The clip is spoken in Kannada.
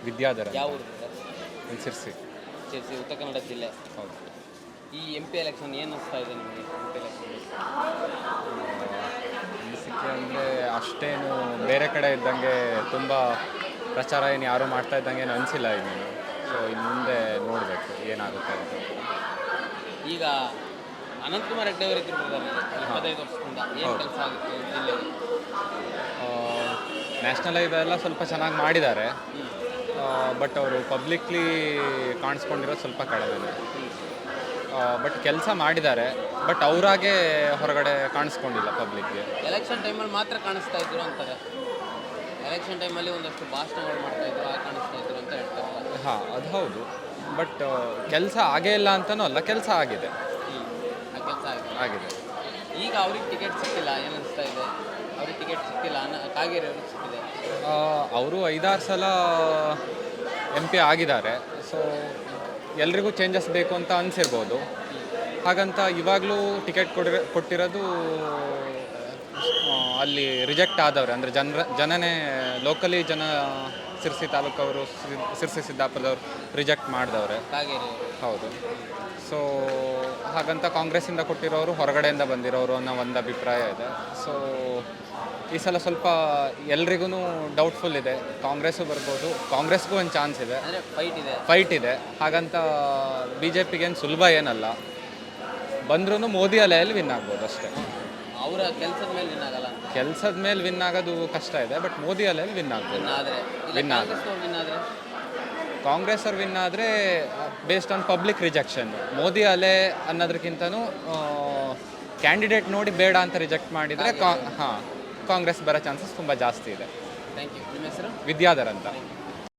ವಿದ್ಯಾಧರ ಯಾವ ಊರು ಸರ್? ಇಲ್ಲಿ ಸಿರ್ಸಿ. ಉತ್ತರ ಕನ್ನಡ ಜಿಲ್ಲೆ. ಹೌದು. ಈ MP ಎಲೆಕ್ಷನ್ ಏನು ಅನಿಸ್ತಾ ಇದೆ ನಿಮಗೆ? MP ಎಲೆಕ್ಷನ್ ಅನಿಸಿಕೆ ಅಂದರೆ ಅಷ್ಟೇನು ಬೇರೆ ಕಡೆ ಇದ್ದಂಗೆ ತುಂಬ ಪ್ರಚಾರ ಏನು ಯಾರೂ ಮಾಡ್ತಾ ಇದ್ದಂಗೆ ಏನು ಅನಿಸಿಲ್ಲ ಇನ್ನೇನು. ಸೊ ಇನ್ನು ಮುಂದೆ ನೋಡಬೇಕು ಏನಾಗುತ್ತೆ ಅಂತ. ಈಗ ಅನಂತಕುಮಾರ್ ಹೆಗ್ಡೆ ಅವರು ಇದ್ರು 25 ವರ್ಷದಿಂದ ಏನು ಕೆಲಸ ಆಗುತ್ತೆ ಜಿಲ್ಲೆಗೆ? ನ್ಯಾಷನಲ್ ಹೈವೇ ಎಲ್ಲ ಸ್ವಲ್ಪ ಚೆನ್ನಾಗಿ ಮಾಡಿದ್ದಾರೆ, ಬಟ್ ಅವರು ಪಬ್ಲಿಕ್ಲಿ ಕಾಣಿಸ್ಕೊಂಡಿರೋದು ಸ್ವಲ್ಪ ಕಡಿಮೆ. ಬಟ್ ಕೆಲಸ ಮಾಡಿದ್ದಾರೆ, ಬಟ್ ಅವರಾಗೆ ಹೊರಗಡೆ ಕಾಣಿಸ್ಕೊಂಡಿಲ್ಲ ಪಬ್ಲಿಕ್ಗೆ. ಎಲೆಕ್ಷನ್ ಟೈಮಲ್ಲಿ ಮಾತ್ರ ಕಾಣಿಸ್ತಾ ಇದ್ರು ಅಂತಾರೆ. ಎಲೆಕ್ಷನ್ ಟೈಮಲ್ಲಿ ಒಂದಷ್ಟು ಭಾಷಣಗಳು ಮಾಡ್ತಾ ಇದ್ರು, ಕಾಣಿಸ್ತಾ ಇದ್ರು ಅಂತ ಹೇಳ್ತಾರೆ. ಹಾಂ, ಅದು ಹೌದು. ಬಟ್ ಕೆಲಸ ಆಗೇ ಇಲ್ಲ ಅಂತನೂ ಅಲ್ಲ, ಕೆಲಸ ಆಗಿದೆ. ಆ ಕೆಲಸ ಆಗಿದೆ. ಈಗ ಅವ್ರಿಗೆ ಟಿಕೆಟ್ ಸಿಕ್ಕಿಲ್ಲ, ಏನು ಅನಿಸ್ತಾ ಇದೆ? ಅವ್ರಿಗೆ ಟಿಕೆಟ್ ಸಿಕ್ಕಿಲ್ಲ, ಕಾಗೇರಿ ಅವ್ರಿಗೆ ಸಿಕ್ಕಿದೆ. ಅವರು 5-6 ಸಲ MP ಆಗಿದ್ದಾರೆ. ಸೊ ಎಲ್ರಿಗೂ ಚೇಂಜಸ್ ಬೇಕು ಅಂತ ಅನಿಸಿರ್ಬೋದು. ಹಾಗಂತ ಇವಾಗಲೂ ಟಿಕೆಟ್ ಕೊಟ್ಟಿರೋದು ಅಲ್ಲಿ ರಿಜೆಕ್ಟ್ ಆದವ್ರೆ, ಅಂದರೆ ಜನನೇ ಲೋಕಲಿ ಸಿರ್ಸಿ ತಾಲೂಕವರು, ಸಿರ್ಸಿ ಸಿದ್ದಾಪುರದವ್ರು ರಿಜೆಕ್ಟ್ ಮಾಡಿದವ್ರೆ. ಕಾಗೇರಿ ಹೌದು. ಸೊ ಹಾಗಂತ ಕಾಂಗ್ರೆಸ್ಸಿಂದ ಕೊಟ್ಟಿರೋರು ಹೊರಗಡೆಯಿಂದ ಬಂದಿರೋರು ಅನ್ನೋ ಒಂದು ಅಭಿಪ್ರಾಯ ಇದೆ. ಸೊ ಈ ಸಲ ಸ್ವಲ್ಪ ಎಲ್ರಿಗೂ ಡೌಟ್ಫುಲ್ ಇದೆ. ಕಾಂಗ್ರೆಸ್ಸು ಬರ್ಬೋದು, ಕಾಂಗ್ರೆಸ್ಗೂ ಒಂದು ಚಾನ್ಸ್ ಇದೆ, ಅಂದರೆ ಫೈಟ್ ಇದೆ. ಹಾಗಂತ BJPಗೆ ಏನು ಸುಲಭ ಏನಲ್ಲ. ಬಂದ್ರೂ ಮೋದಿ ಅಲೆಯಲ್ಲಿ ವಿನ್ ಆಗ್ಬೋದು ಅಷ್ಟೇ. ಅವರ ಕೆಲಸದ ಮೇಲೆ ವಿನ್ ಆಗಲ್ಲ. ಕೆಲಸದ ಮೇಲೆ ವಿನ್ ಆಗೋದು ಕಷ್ಟ ಇದೆ, ಬಟ್ ಮೋದಿ ಅಲೆಯಲ್ಲಿ ವಿನ್ ಆಗ್ಬೋದು. ಕಾಂಗ್ರೆಸ್ ಅವ್ರು ವಿನ್ ಆದರೆ based on public rejection. Modi ಅಲೆ ಅನ್ನೋದಕ್ಕಿಂತನೂ ಕ್ಯಾಂಡಿಡೇಟ್ ನೋಡಿ ಬೇಡ ಅಂತ ರಿಜೆಕ್ಟ್ ಮಾಡಿದರೆ ಕಾಂಗ್ರೆಸ್ ಬರೋ ಚಾನ್ಸಸ್ ತುಂಬ ಜಾಸ್ತಿ ಇದೆ. Thank you. ನಿಮ್ಮ ಹೆಸರು? ವಿದ್ಯಾಧರ್ ಅಂತ.